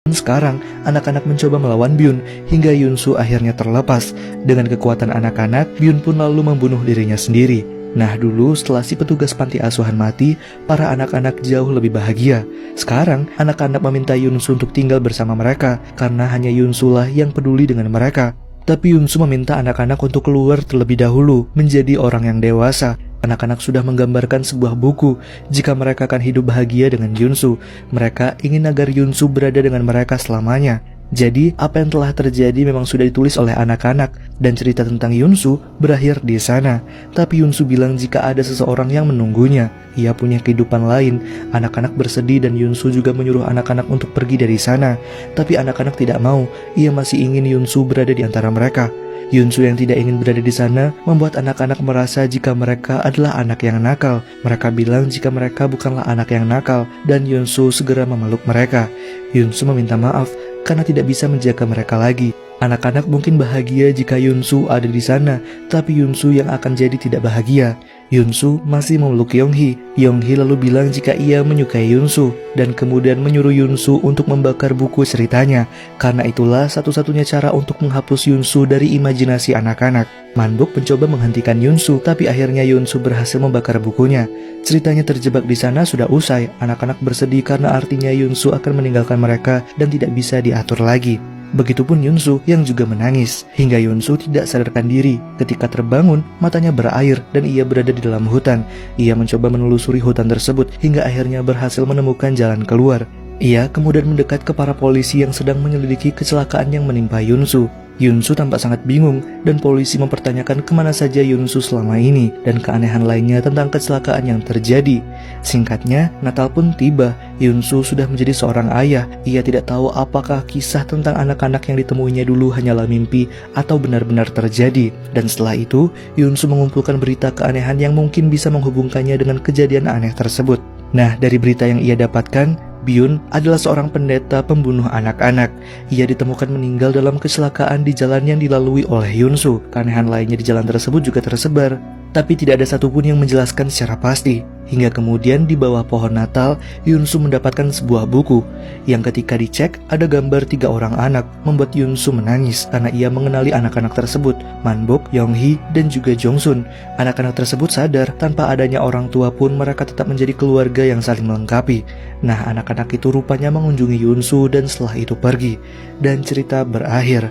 Sekarang, anak-anak mencoba melawan Byun hingga Yunsu akhirnya terlepas. Dengan kekuatan anak-anak, Byun pun lalu membunuh dirinya sendiri. Nah dulu setelah si petugas panti asuhan mati, para anak-anak jauh lebih bahagia. Sekarang, anak-anak meminta Yunsu untuk tinggal bersama mereka karena hanya Yunsu lah yang peduli dengan mereka. Tapi Yunsu meminta anak-anak untuk keluar terlebih dahulu menjadi orang yang dewasa. Anak-anak sudah menggambarkan sebuah buku jika mereka akan hidup bahagia dengan Yunsu. Mereka ingin agar Yunsu berada dengan mereka selamanya. Jadi, apa yang telah terjadi memang sudah ditulis oleh anak-anak, dan cerita tentang Yunsu berakhir di sana. Tapi Yunsu bilang jika ada seseorang yang menunggunya, ia punya kehidupan lain. Anak-anak bersedih dan Yunsu juga menyuruh anak-anak untuk pergi dari sana. Tapi anak-anak tidak mau, ia masih ingin Yunsu berada di antara mereka. Yunsu yang tidak ingin berada di sana membuat anak-anak merasa jika mereka adalah anak yang nakal. Mereka bilang jika mereka bukanlah anak yang nakal, dan Yunsu segera memeluk mereka. Yunsu meminta maaf karena tidak bisa menjaga mereka lagi. Anak-anak mungkin bahagia jika Yunsu ada di sana, tapi Yunsu yang akan jadi tidak bahagia. Yunsu masih memeluk Yonghee. Yonghee lalu bilang jika ia menyukai Yunsu, dan kemudian menyuruh Yunsu untuk membakar buku ceritanya. Karena itulah satu-satunya cara untuk menghapus Yunsu dari imajinasi anak-anak. Manbok mencoba menghentikan Yunsu, tapi akhirnya Yunsu berhasil membakar bukunya. Ceritanya terjebak di sana sudah usai. Anak-anak bersedih karena artinya Yunsu akan meninggalkan mereka dan tidak bisa diatur lagi. Begitupun Yunsu yang juga menangis, hingga Yunsu tidak sadarkan diri. Ketika terbangun, matanya berair dan ia berada di dalam hutan. Ia mencoba menelusuri hutan tersebut hingga akhirnya berhasil menemukan jalan keluar. Ia kemudian mendekat ke para polisi yang sedang menyelidiki kecelakaan yang menimpa Yunsu. Yunsu tampak sangat bingung dan polisi mempertanyakan kemana saja Yunsu selama ini dan keanehan lainnya tentang kecelakaan yang terjadi. Singkatnya, Natal pun tiba. Yunsu sudah menjadi seorang ayah. Ia tidak tahu apakah kisah tentang anak-anak yang ditemuinya dulu hanyalah mimpi atau benar-benar terjadi. Dan setelah itu, Yunsu mengumpulkan berita keanehan yang mungkin bisa menghubungkannya dengan kejadian aneh tersebut. Nah, dari berita yang ia dapatkan, Byun adalah seorang pendeta pembunuh anak-anak. Ia ditemukan meninggal dalam kecelakaan di jalan yang dilalui oleh Yunsu. Keanehan lainnya di jalan tersebut juga tersebar, tapi tidak ada satupun yang menjelaskan secara pasti. Hingga kemudian di bawah pohon Natal, Yunsu mendapatkan sebuah buku yang ketika dicek ada gambar 3 orang anak, membuat Yunsu menangis karena ia mengenali anak-anak tersebut, Manbok, Yonghee, dan juga Jongsun. Anak-anak tersebut sadar tanpa adanya orang tua pun mereka tetap menjadi keluarga yang saling melengkapi. Nah, anak-anak itu rupanya mengunjungi Yunsu dan setelah itu pergi. Dan cerita berakhir.